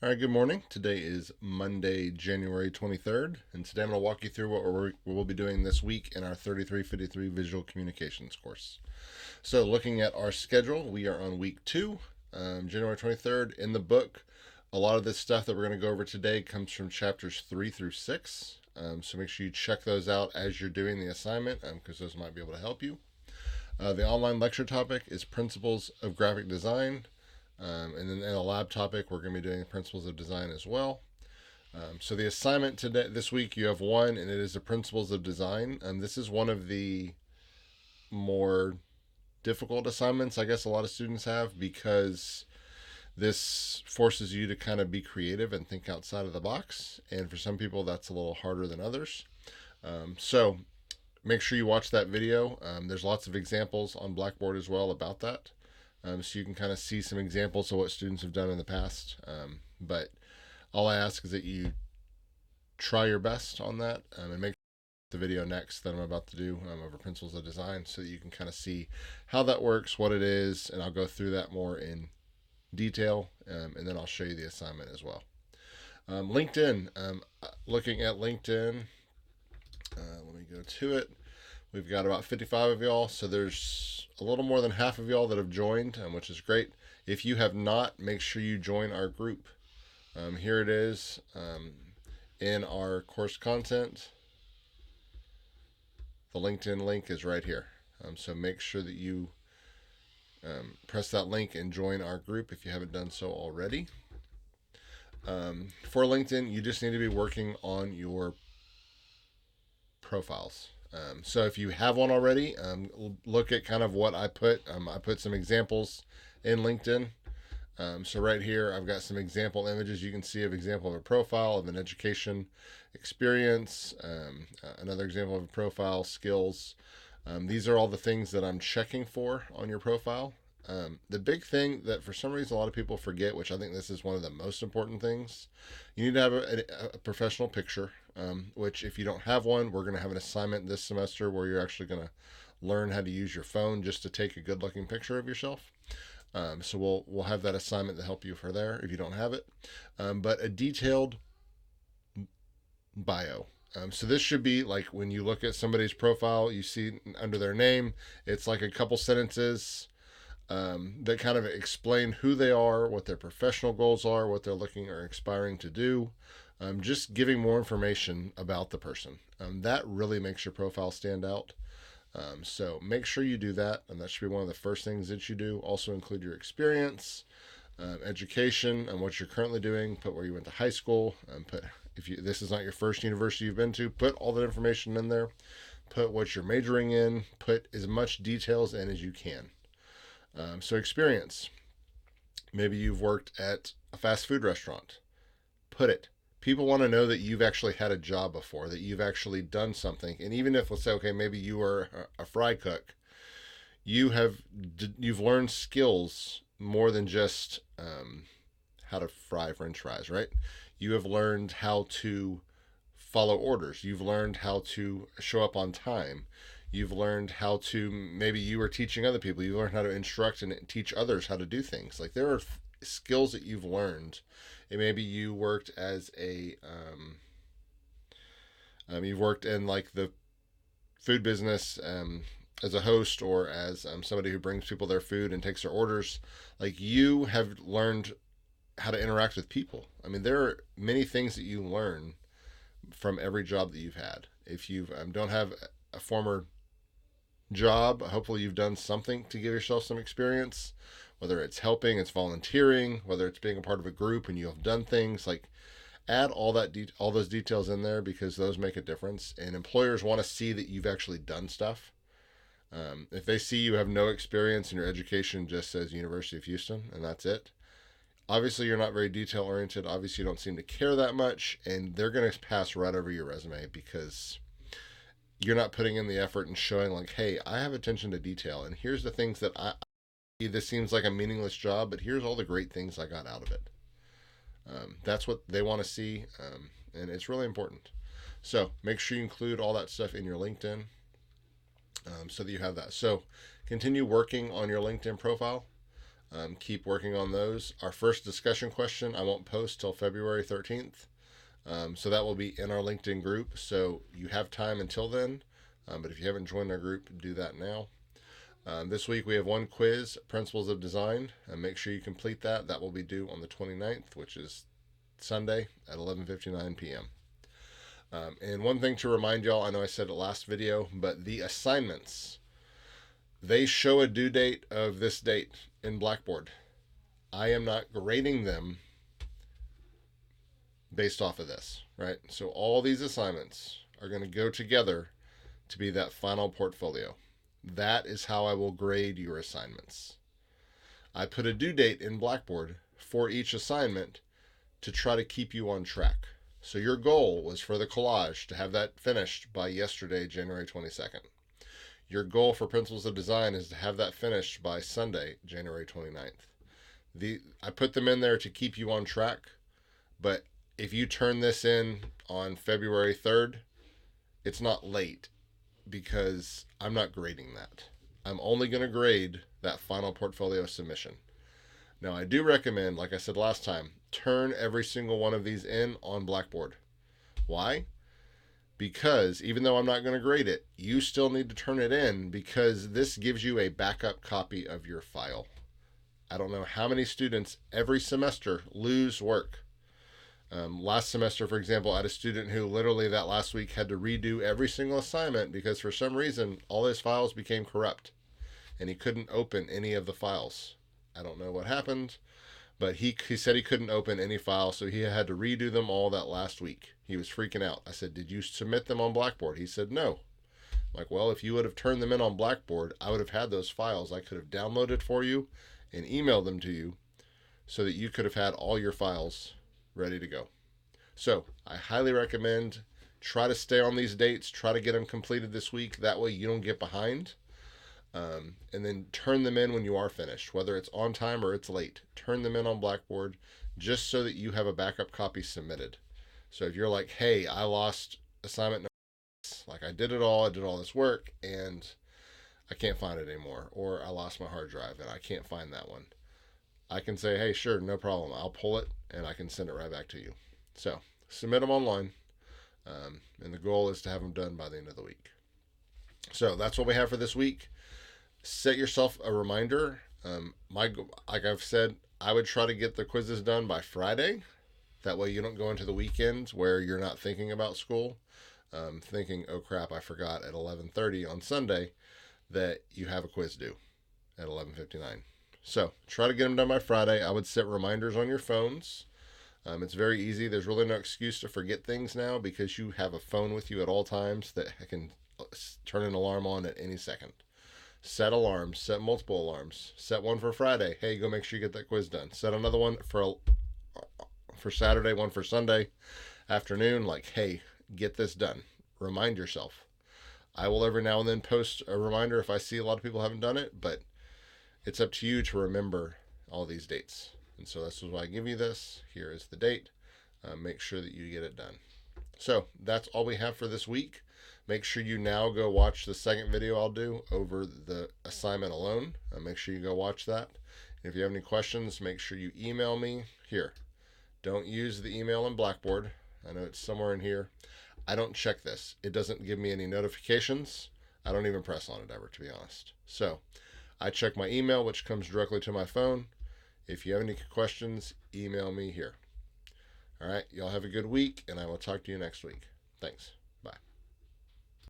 All right, good morning. Today is Monday, January 23rd, and today I'm going to walk you through what we'll be doing this week in our 3353 Visual Communications course. So, looking at our schedule, we are on week 2, January 23rd. In the book, a lot of this stuff that we're going to go over today comes from chapters 3 through 6. So, make sure you check those out as you're doing the assignment because those might be able to help you. The online lecture topic is Principles of Graphic Design. And then in a lab topic, we're going to be doing principles of design as well. So the assignment today, this week, you have one, and it is the principles of design. This is one of the more difficult assignments I guess a lot of students have because this forces you to kind of be creative and think outside of the box. And for some people, that's a little harder than others. So make sure you watch that video. There's lots of examples on Blackboard as well about that. So you can kind of see some examples of what students have done in the past. But all I ask is that you try your best on that and make the video next that I'm about to do over principles of design so that you can kind of see how that works, what it is, and I'll go through that more in detail, and then I'll show you the assignment as well. LinkedIn, looking at LinkedIn, let me go to it. We've got about 55 of y'all, so there's a little more than half of y'all that have joined, which is great. If you have not, make sure you join our group. Here it is in our course content. The LinkedIn link is right here. So make sure that you press that link and join our group if you haven't done so already. For LinkedIn, you just need to be working on your profiles. So if you have one already, look at kind of what I put. I put some examples in LinkedIn. So right here, I've got some example images you can see of example of a profile of an education experience, another example of a profile, skills. These are all the things that I'm checking for on your profile. The big thing that for some reason a lot of people forget, which I think this is one of the most important things, you need to have a professional picture, which if you don't have one, we're going to have an assignment this semester where you're actually going to learn how to use your phone just to take a good looking picture of yourself. So we'll have that assignment to help you for there if you don't have it. But a detailed bio. So this should be like when you look at somebody's profile, you see under their name, it's like a couple sentences that kind of explain who they are, what their professional goals are, what they're looking or aspiring to do. Just giving more information about the person. That really makes your profile stand out. So make sure you do that, and that should be one of the first things that you do. Also include your experience, education, and what you're currently doing. Put where you went to high school. Put if this is not your first university you've been to, put all that information in there. Put what you're majoring in. Put as much details in as you can. So experience. Maybe you've worked at a fast food restaurant. Put it. People want to know that you've actually had a job before, that you've actually done something. And even if, let's say, okay, maybe you were a fry cook, you've learned skills more than just how to fry French fries, right? You have learned how to follow orders. You've learned how to show up on time. You've learned how to, maybe you were teaching other people. You learned how to instruct and teach others how to do things. Like there are skills that you've learned. And maybe you worked as you've worked in like the food business as a host or as somebody who brings people their food and takes their orders. Like you have learned how to interact with people. I mean, there are many things that you learn from every job that you've had. If you don't have a former job, hopefully you've done something to give yourself some experience, whether it's helping, it's volunteering, whether it's being a part of a group and you have done things. Like add all those details in there because those make a difference, and employers want to see that you've actually done stuff. If they see you have no experience and your education just says University of Houston and that's it, obviously you're not very detail oriented. Obviously you don't seem to care that much, and they're going to pass right over your resume because you're not putting in the effort and showing like, hey, I have attention to detail, and here's the things that this seems like a meaningless job, but here's all the great things I got out of it. That's what they want to see, and it's really important. So make sure you include all that stuff in your LinkedIn so that you have that. So continue working on your LinkedIn profile. Keep working on those. Our first discussion question I won't post till February 13th. So that will be in our LinkedIn group. So you have time until then. But if you haven't joined our group, do that now. This week we have one quiz, Principles of Design. Make sure you complete that. That will be due on the 29th, which is Sunday at 11:59 p.m. And one thing to remind y'all, I know I said it last video, but the assignments, they show a due date of this date in Blackboard. I am not grading them based off of this, right? So all these assignments are going to go together to be that final portfolio. That is how I will grade your assignments. I put a due date in Blackboard for each assignment to try to keep you on track. So your goal was for the collage to have that finished by yesterday, January 22nd. Your goal for Principles of Design is to have that finished by Sunday, January 29th. I put them in there to keep you on track, but if you turn this in on February 3rd, it's not late because I'm not grading that. I'm only going to grade that final portfolio submission. Now, I do recommend, like I said last time, turn every single one of these in on Blackboard. Why? Because even though I'm not going to grade it, you still need to turn it in because this gives you a backup copy of your file. I don't know how many students every semester lose work. Last semester, for example, I had a student who literally that last week had to redo every single assignment because for some reason all his files became corrupt and he couldn't open any of the files. I don't know what happened, but he said he couldn't open any files, so he had to redo them all that last week. He was freaking out. I said, "Did you submit them on Blackboard?" He said, "No." I'm like, well, if you would have turned them in on Blackboard, I would have had those files. I could have downloaded for you and emailed them to you so that you could have had all your files ready to go. So I highly recommend try to stay on these dates, try to get them completed this week. That way you don't get behind. And then turn them in when you are finished, whether it's on time or it's late. Turn them in on Blackboard just so that you have a backup copy submitted. So if you're like, hey, I lost assignment number 6, like I did all this work and I can't find it anymore, or I lost my hard drive and I can't find that one, I can say, hey, sure, no problem. I'll pull it and I can send it right back to you. So submit them online, and the goal is to have them done by the end of the week. So that's what we have for this week. Set yourself a reminder. Like I've said, I would try to get the quizzes done by Friday. That way you don't go into the weekends where you're not thinking about school, thinking, oh crap, I forgot at 11:30 on Sunday that you have a quiz due at 11:59. So try to get them done by Friday. I would set reminders on your phones. It's very easy. There's really no excuse to forget things now because you have a phone with you at all times that can turn an alarm on at any second. Set alarms, set multiple alarms. Set one for Friday. Hey, go make sure you get that quiz done. Set another one for Saturday, one for Sunday afternoon. Like, hey, get this done. Remind yourself. I will every now and then post a reminder if I see a lot of people haven't done it, but it's up to you to remember all these dates. And so this is why I give you this. Here is the date. Make sure that you get it done. So that's all we have for this week. Make sure you now go watch the second video I'll do over the assignment alone. Make sure you go watch that. And if you have any questions, make sure you email me here. Don't use the email in Blackboard. I know it's somewhere in here. I don't check this. It doesn't give me any notifications. I don't even press on it ever, to be honest. So I check my email, which comes directly to my phone. If you have any questions, email me here. All right, y'all have a good week, and I will talk to you next week. Thanks. Bye.